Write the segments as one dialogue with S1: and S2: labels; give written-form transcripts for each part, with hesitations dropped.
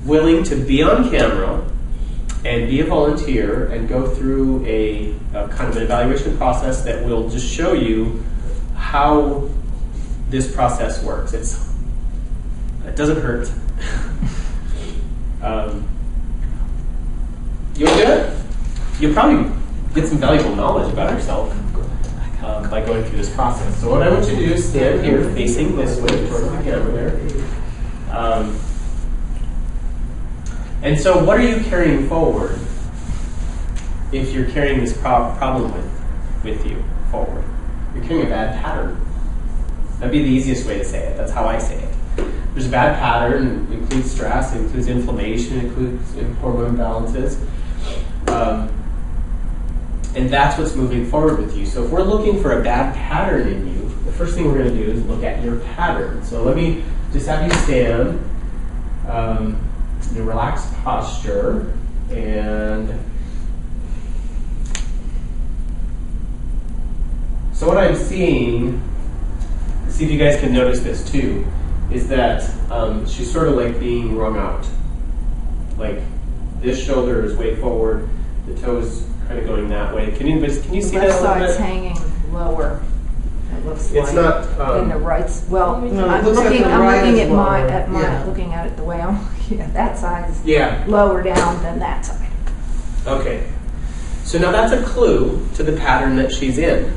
S1: willing to be on camera and be a volunteer and go through a kind of an evaluation process that will just show you how this process works. It doesn't hurt. You'll get it. You'll probably get some valuable knowledge about yourself by going through this process. So what I want you to do is stand here facing this way towards the camera there. And so what are you carrying forward if you're carrying this problem with you forward? You're carrying a bad pattern. That'd be the easiest way to say it. That's how I say it. There's a bad pattern. It includes stress, it includes inflammation, it includes hormone imbalances. And that's what's moving forward with you. So if we're looking for a bad pattern in you, the first thing we're going to do is look at your pattern. So let me just have you stand in a relaxed posture, and so what I'm seeing, see if you guys can notice this too, is that she's sort of like being wrung out. Like this shoulder is way forward, the toes kind of going that way. Can you see that a little bit?
S2: The left side's hanging lower. It looks
S1: it's
S2: like.
S1: Not.
S2: And the right's
S3: looking
S2: at looking at it the way I'm looking at that side is lower down than that side.
S1: Okay. So now that's a clue to the pattern that she's in.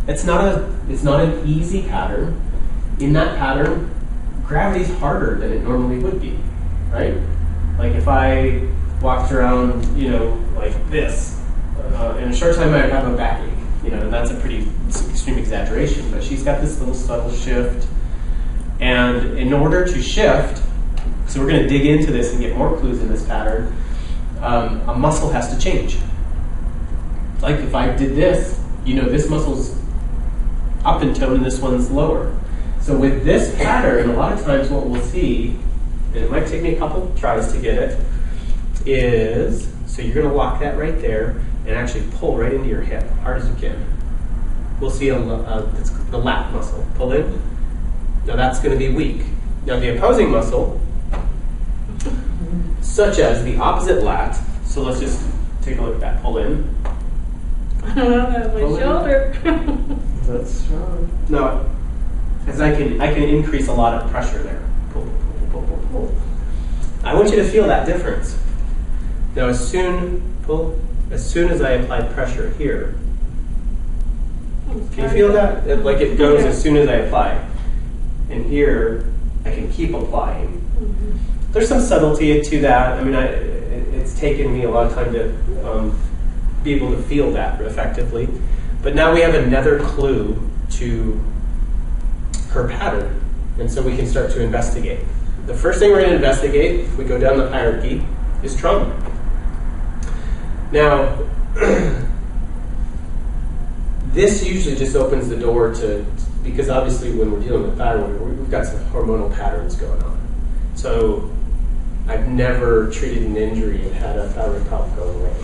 S1: It's not an easy pattern. In that pattern, gravity's harder than it normally would be, right? Like if I walked around, like this, in a short time I'd have a backache, and that's a pretty extreme exaggeration, but she's got this little subtle shift. And in order to shift, so we're going to dig into this and get more clues in this pattern, a muscle has to change. Like if I did this, this muscle's up in tone and this one's lower. So with this pattern, a lot of times what we'll see, and it might take me a couple tries to get it, is, so you're going to lock that right there and actually pull right into your hip, hard as you can. We'll see it's the lat muscle. Pull in. Now that's going to be weak. Now the opposing muscle, such as the opposite lat, so let's just take a look at that. Pull in.
S3: I don't know, that's my shoulder.
S1: That's strong. No, because I can increase a lot of pressure there. Pull, pull, pull, pull, pull. I want you to feel that difference. Now as soon as I apply pressure here, can you feel that? Like it goes as soon as I apply. And here, I can keep applying. Mm-hmm. There's some subtlety to that. I mean, it's taken me a lot of time to be able to feel that effectively. But now we have another clue to her pattern. And so we can start to investigate. The first thing we're going to investigate, if we go down the hierarchy, is trauma. Now, this usually just opens the door to, because obviously when we're dealing with thyroid, we've got some hormonal patterns going on. So I've never treated an injury and had a thyroid problem go away.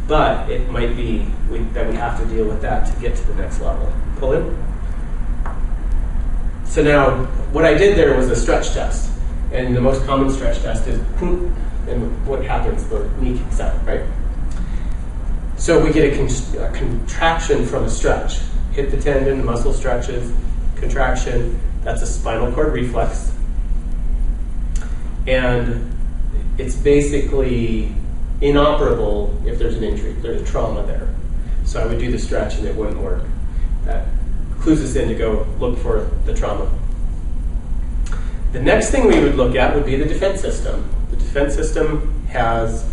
S1: But it might be that we have to deal with that to get to the next level. Pull in. So now, what I did there was a stretch test. And the most common stretch test is, and what happens, the knee kicks out, right? So we get a contraction from a stretch. Hit the tendon, muscle stretches, contraction. That's a spinal cord reflex. And it's basically inoperable if there's an injury, if there's a trauma there. So I would do the stretch and it wouldn't work. That clues us in to go look for the trauma. The next thing we would look at would be the defense system. The defense system has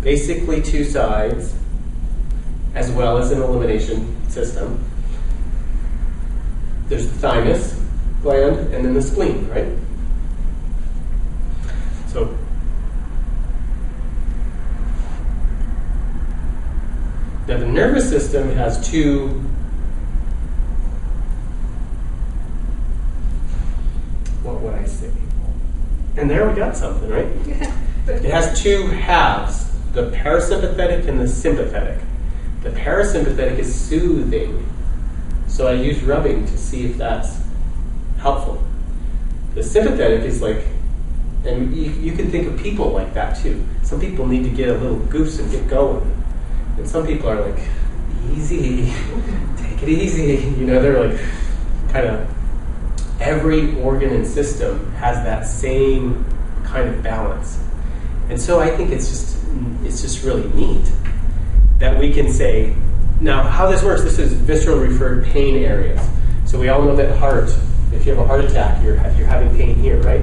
S1: basically two sides, as well as an elimination system. There's the thymus gland and then the spleen, right? So now the nervous system has two, what would I say? And there we got something, right? It has two halves, the parasympathetic and the sympathetic. The parasympathetic is soothing. So I use rubbing to see if that's helpful. The sympathetic is like And you can think of people like that too. Some people need to get a little goose and get going. And some people are like, easy, take it easy. You know, they're like kind of, every organ and system has that same kind of balance. And so I think it's just really neat that we can say, now how this works, this is visceral referred pain areas. So we all know that heart, if you have a heart attack, you're having pain here, right?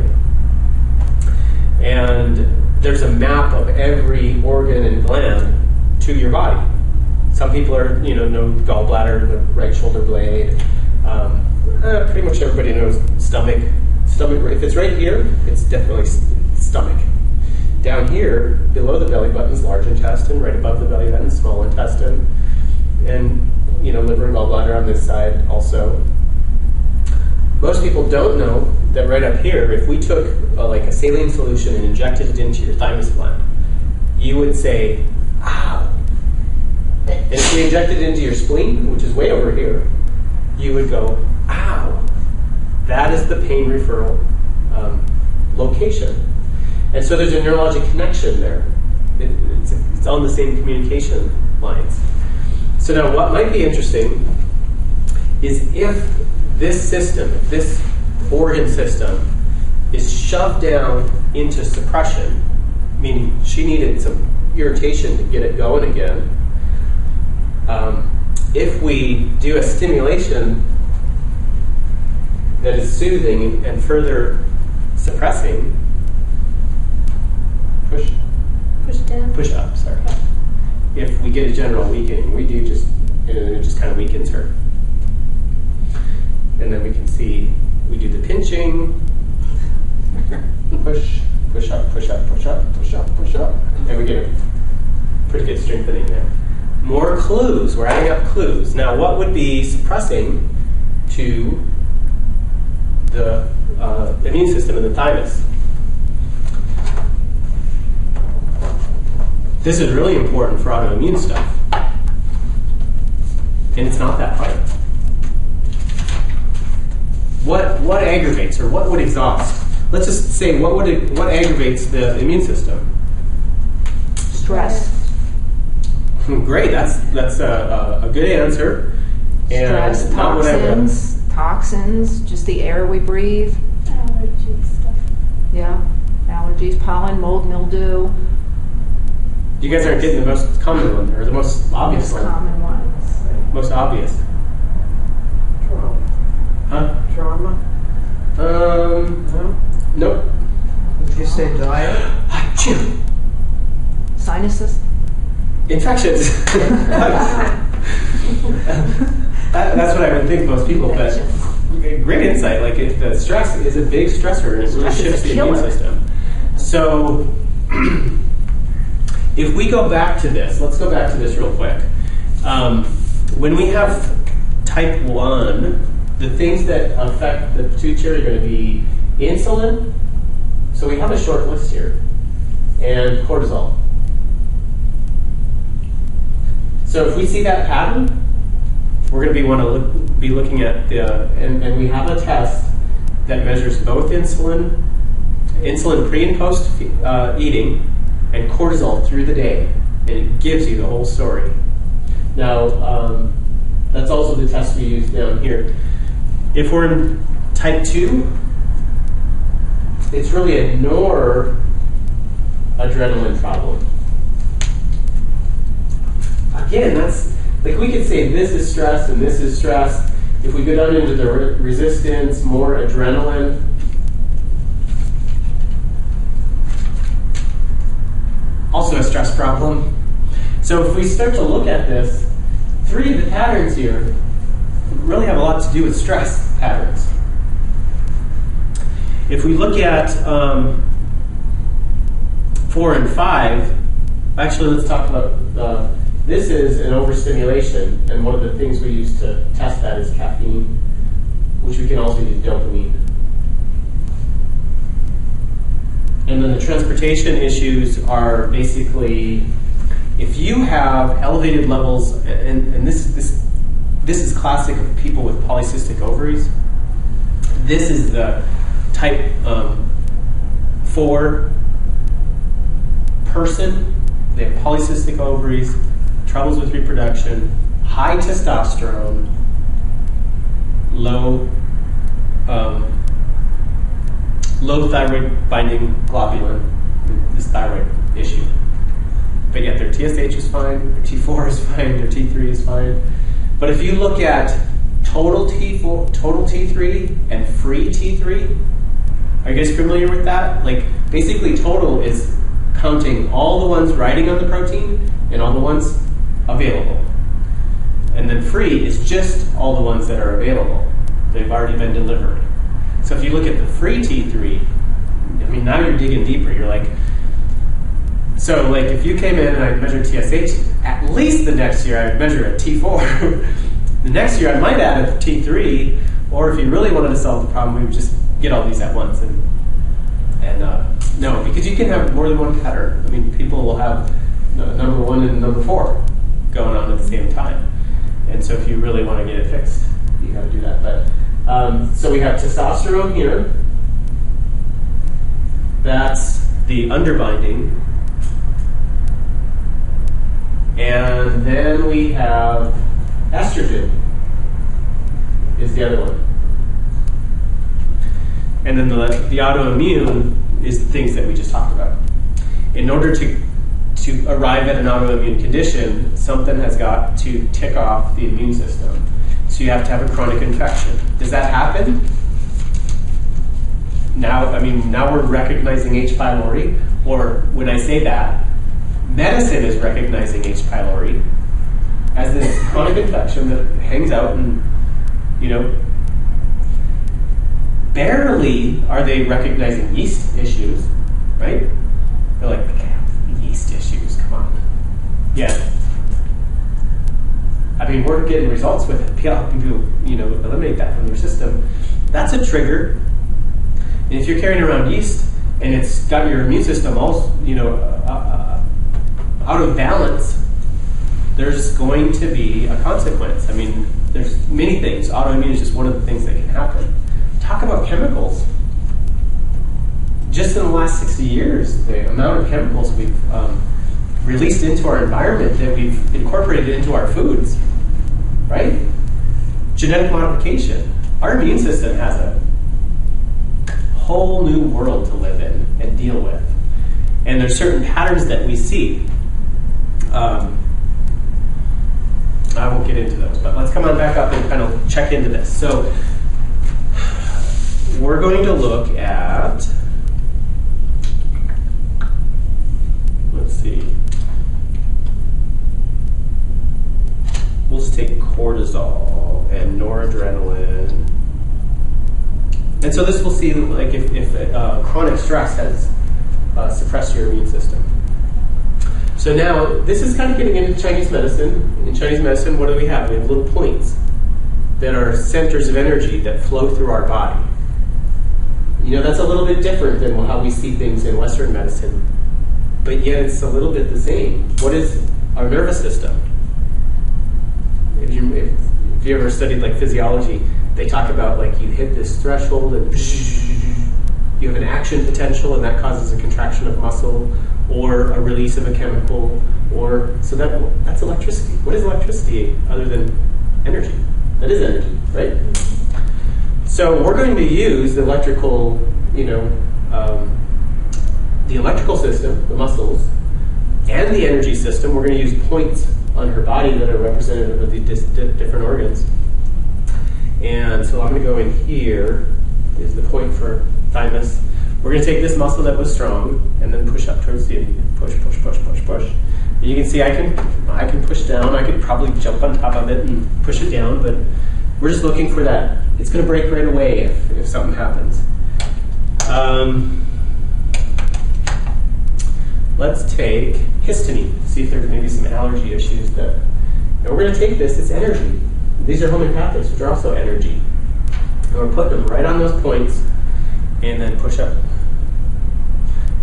S1: And there's a map of every organ and gland to your body. Some people are, know gallbladder, the right shoulder blade. Pretty much everybody knows stomach. If it's right here, it's definitely stomach. Down here, below the belly button is large intestine. Right above the belly button is small intestine. And, liver and gallbladder on this side also. Most people don't know that right up here, if we took a saline solution and injected it into your thymus gland, you would say, ow. And if we injected it into your spleen, which is way over here, you would go, ow. That is the pain referral location. And so there's a neurologic connection there. It's on the same communication lines. So now what might be interesting is if this system, if this organ system is shoved down into suppression, meaning she needed some irritation to get it going again, if we do a stimulation that is soothing and further suppressing, push up, sorry. If we get a general weakening, it just kind of weakens her. And then we can see, we do the pinching, push up, push up, push up, push up, push up, and we get a pretty good strengthening there. More clues, we're adding up clues. Now what would be suppressing to the immune system in the thymus? This is really important for autoimmune stuff. And it's not that hard. What aggravates or what would exhaust? Let's just say what aggravates the immune system?
S2: Stress.
S1: Great, that's a good answer. And
S2: stress, toxins, just the air we breathe.
S3: Allergy stuff.
S2: Yeah, allergies, pollen, mold, mildew.
S1: You guys aren't getting the most common one, or the most obvious one.
S2: Most common ones.
S1: Most obvious.
S4: Trauma.
S1: Huh?
S4: Trauma?
S1: No. Nope.
S4: Did you say diet?
S1: Achoo.
S2: Sinuses.
S1: Infections. That's what I would think most people, but great insight. Like if the stress is a big stressor and it really shifts the immune system. So if we go back to this, let's go back to this real quick. When we have type 1, the things that affect the pituitary are going to be insulin. So we have a short list here. And cortisol. So if we see that pattern, we're going to want to be looking at and we have a test that measures both insulin pre and post eating, and cortisol through the day, and it gives you the whole story. Now, that's also the test we use down here. If we're in type 2, it's really a noradrenaline problem. Again, that's like we could say this is stress and this is stress. If we go down into the resistance, more adrenaline. Also a stress problem. So if we start to look at this, 3 of the patterns here really have a lot to do with stress patterns. If we look at 4 and 5, actually let's talk about this is an overstimulation, and one of the things we use to test that is caffeine, which we can also use dopamine. And then the transportation issues are basically, if you have elevated levels, and this is classic of people with polycystic ovaries. This is the type for person, they have polycystic ovaries, troubles with reproduction, high testosterone, low thyroid binding globulin, this thyroid issue. But yet their TSH is fine, their T4 is fine, their T3 is fine. But if you look at total T3 and free T3, are you guys familiar with that? Like, basically total is counting all the ones riding on the protein and all the ones available. And then free is just all the ones that are available. They've already been delivered. So if you look at the free T3, I mean, now you're digging deeper. You're like, so like if you came in and I measured TSH, at least the next year I would measure a T4. The next year I might add a T3, or if you really wanted to solve the problem, we would just get all these at once. And no, because you can have more than one pattern. I mean, people will have number 1 and number 4 going on at the same time. And so if you really want to get it fixed, you got to do that. But so we have testosterone here. That's the underbinding. And then we have estrogen is the other one. And then the autoimmune is the things that we just talked about. In order to arrive at an autoimmune condition, something has got to tick off the immune system. So you have to have a chronic infection. Does that happen? Now we're recognizing H. pylori, or when I say that, medicine is recognizing H. pylori as this chronic infection that hangs out and, barely are they recognizing yeast issues, right? They're like, yeast issues, come on. Yeah. I mean, we're getting results with it. Helping people, eliminate that from their system. That's a trigger. And if you're carrying around yeast and it's got your immune system all, out of balance, there's going to be a consequence. I mean, there's many things. Autoimmune is just one of the things that can happen. Talk about chemicals. Just in the last 60 years, the amount of chemicals we've released into our environment that we've incorporated into our foods, right? Genetic modification. Our immune system has a whole new world to live in and deal with. And there's certain patterns that we see. I won't get into those, but let's come on back up and kind of check into this. So we're going to look at, let's see, we'll just take cortisol and noradrenaline. And so this will see like if chronic stress has suppressed your immune system. So now, this is kind of getting into Chinese medicine. In Chinese medicine, what do we have? We have little points that are centers of energy that flow through our body. That's a little bit different than how we see things in Western medicine, but yet it's a little bit the same. What is our nervous system? If you ever studied like physiology, they talk about like you hit this threshold and you have an action potential and that causes a contraction of muscle or a release of a chemical, so that's electricity. What is electricity other than energy? That is energy, right? So we're going to use the electrical, the electrical system, the muscles, and the energy system. We're going to use points on her body that are representative of these different organs. And so I'm going to go in here, is the point for thymus. We're going to take this muscle that was strong and then push up towards the end. Push. And you can see I can push down. I could probably jump on top of it and push it down, but we're just looking for that. It's going to break right away if something happens. Let's take histamine, see if there's maybe some allergy issues. And we're going to take this, it's energy. These are homeopathics, which are also energy. And we're putting them right on those points and then push up.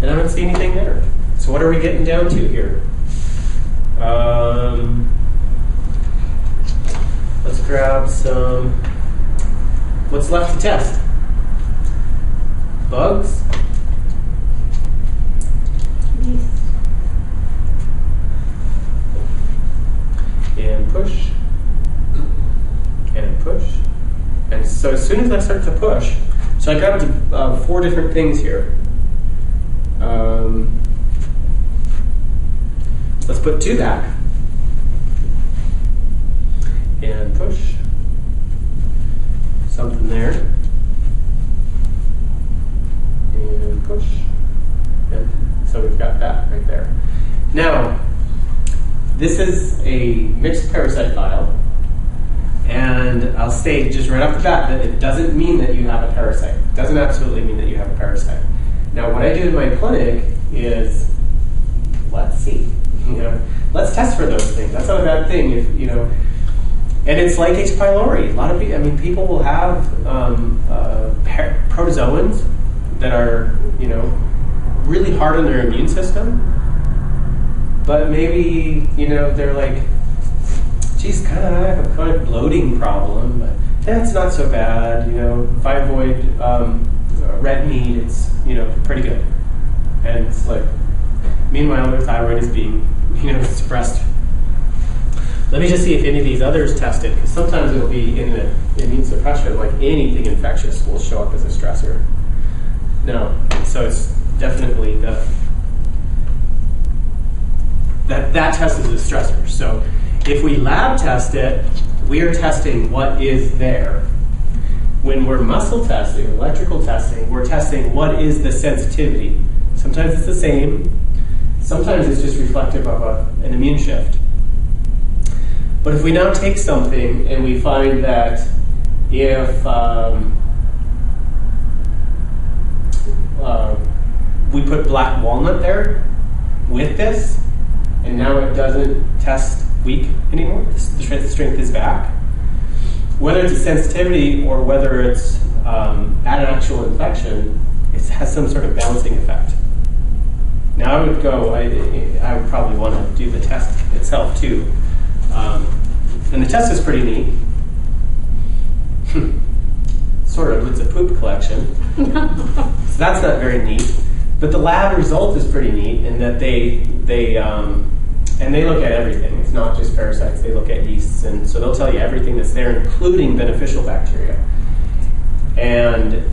S1: And I don't see anything there. So what are we getting down to here? Let's grab some. What's left to test? Bugs? soon as I start to push, so I grabbed 4 different things here. Let's put 2 back and push. Something there and push. And so we've got that right there. Now, this is a mixed parasite vial, and I'll state just right off the bat that it doesn't mean that you have a parasite. It doesn't absolutely mean that you have a parasite. Now, what I do in my clinic is, let's see, let's test for those things. That's not a bad thing, and it's like H. pylori. A lot of people will have protozoans that are, really hard on their immune system. But maybe, they're like, geez, I have a chronic bloating problem, but that's not so bad. Thyroid, red meat, it's, pretty good. And it's like, meanwhile, their thyroid is being, suppressed. Let me just see if any of these others tested, because sometimes it'll be in the immune suppression, like anything infectious will show up as a stressor. No, so it's definitely that test is a stressor. So if we lab test it, we are testing what is there. When we're muscle testing, electrical testing, we're testing what is the sensitivity. Sometimes it's the same. Sometimes it's just reflective of an immune shift. But if we now take something and we find that if we put black walnut there with this, and now it doesn't test weak anymore, the strength is back. Whether it's a sensitivity or whether it's at an actual infection, it has some sort of balancing effect. Now I would probably want to do the test itself too. And the test is pretty neat. Sort of, it's a poop collection. So that's not very neat. But the lab result is pretty neat in that they look at everything. It's not just parasites, they look at yeasts, and so they'll tell you everything that's there, including beneficial bacteria. And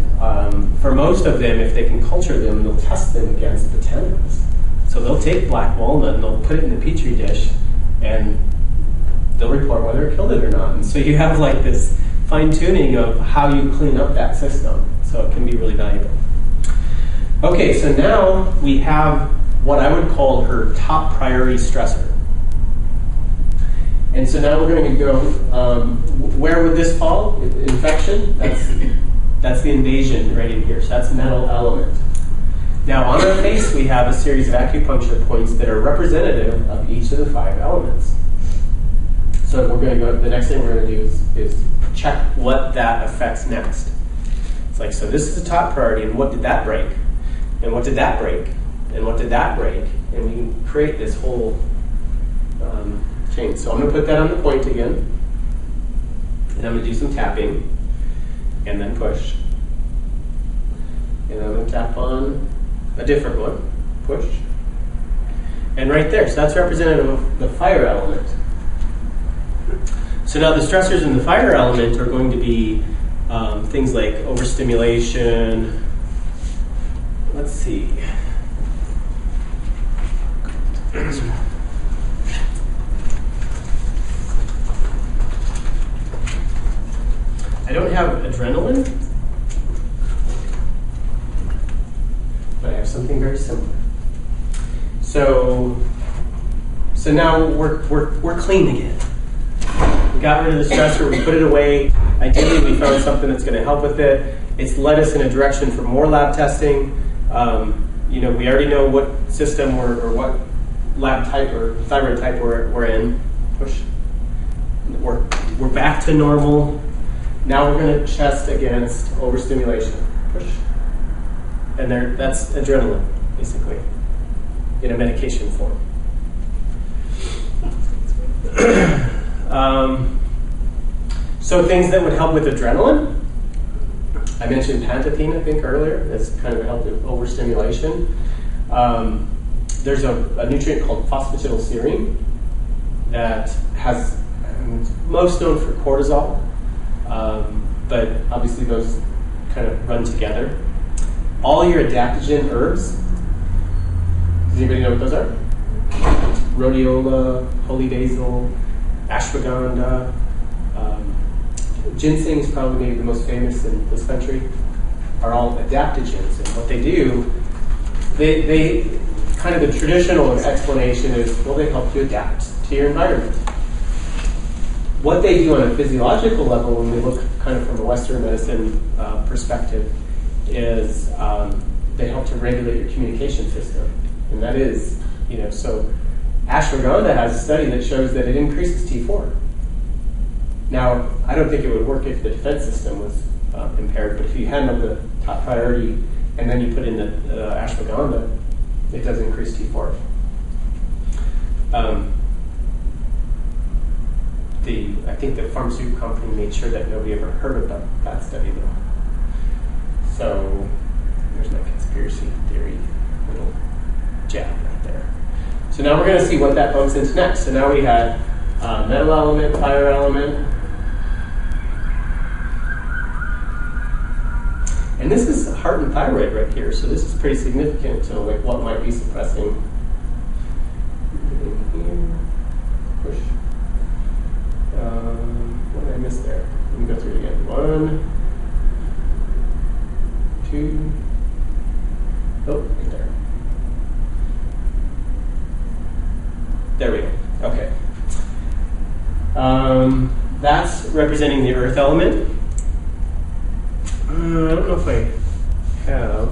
S1: for most of them, if they can culture them, they'll test them against botanicals. So they'll take black walnut and they'll put it in the petri dish, and they'll report whether it killed it or not. And so you have like this fine-tuning of how you clean up that system. So it can be really valuable. Okay, so now we have what I would call her top priority stressor. And so now we're going to go, where would this fall? Infection? That's the invasion right in here. So that's metal element. Now on our face we have a series of acupuncture points that are representative of each of the 5 elements. So we're going to go. The next thing we're going to do is check what that affects next. It's like, so this is the top priority, and what did that break? And what did that break? And what did that break? And we can create this whole chain. So I'm going to put that on the point again, and I'm going to do some tapping, and then push. And I'm going to tap on a different one, push. And right there, so that's representative of the fire element. So now the stressors in the fire element are going to be things like overstimulation. Let's see. I don't have adrenaline, but I have something very similar. So now we're clean again. We got rid of the stressor, we put it away. Ideally, we found something that's going to help with it. It's led us in a direction for more lab testing. We already know what system or what lab type or thyroid type we're in. Push. We're back to normal. Now we're going to test against overstimulation. Push. And that's adrenaline, basically, in a medication form. So things that would help with adrenaline. I mentioned pantethine, I think, earlier. That's kind of helped with overstimulation. There's a nutrient called phosphatidylserine that has, it's most known for cortisol. but obviously those kind of run together. All your adaptogen herbs, does anybody know what those are? Rhodiola, holy basil, ashwagandha, ginseng is probably maybe the most famous in this country, are all adaptogens. And what they do, they kind of the traditional explanation is, well, they help you adapt to your environment. What they do on a physiological level, when we look kind of from a Western medicine perspective, is they help to regulate your communication system. And that is, so ashwagandha has a study that shows that it increases T4. Now, I don't think it would work if the defense system was impaired, but if you had the top priority and then you put in the ashwagandha, it does increase T4. I think the pharmaceutical company made sure that nobody ever heard about that study, though. So there's my conspiracy theory little jab right there. So now we're going to see what that bumps into next. So now we had metal element, fire element. And this is heart and thyroid right here, so this is pretty significant to like what might be suppressing. Push. What did I miss there? Let me go through it again. 1, 2. Oh, right there. There we go. Okay. That's representing the earth element. I don't know if I have.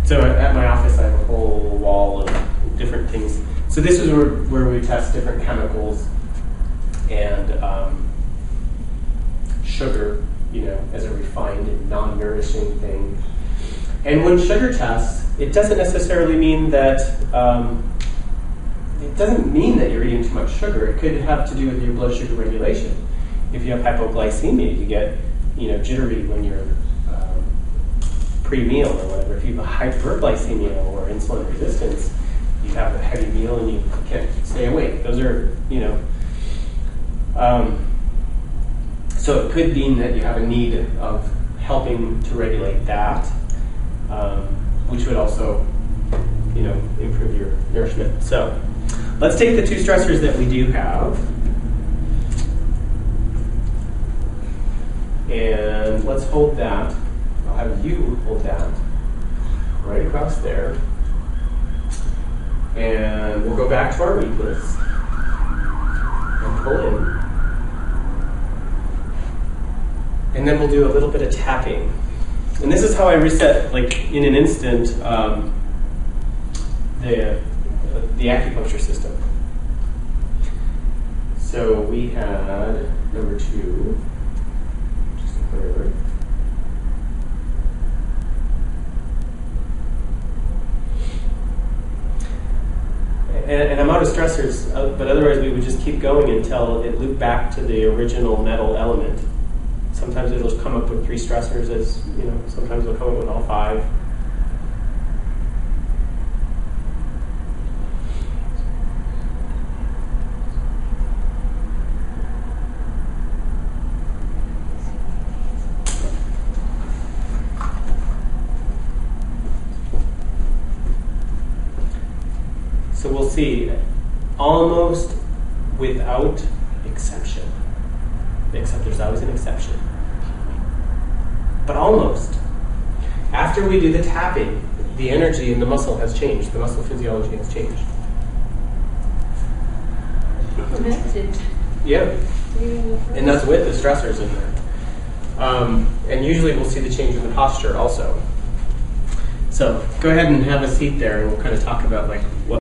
S1: So at my office, I have a whole wall of different things. So this is where we test different chemicals and sugar, as a refined and non-nourishing thing. And when sugar tests, it doesn't necessarily mean that you're eating too much sugar. It could have to do with your blood sugar regulation. If you have hypoglycemia, you get jittery when you're pre-meal or whatever. If you have a hyperglycemia or insulin resistance, you have a heavy meal and you can't stay awake. Those are so it could mean that you have a need of helping to regulate that, which would also improve your nourishment. So let's take the two stressors that we do have, and let's hold that. I'll have you hold that right across there, and we'll go back to our weakness and pull in, and then we'll do a little bit of tapping. And this is how I reset, like in an instant, the acupuncture system. So we had number 2, just a third. And I'm out of stressors, but otherwise we would just keep going until it looped back to the original metal element. Sometimes it'll come up with 3 stressors, as sometimes it'll come up with all 5. So we'll see, almost without exception, except there's always an exception, but almost. After we do the tapping, the energy in the muscle has changed. The muscle physiology has changed.
S3: Connected.
S1: Yeah, and that's with the stressors in there. And usually we'll see the change in the posture also. So go ahead and have a seat there, and we'll kind of talk about like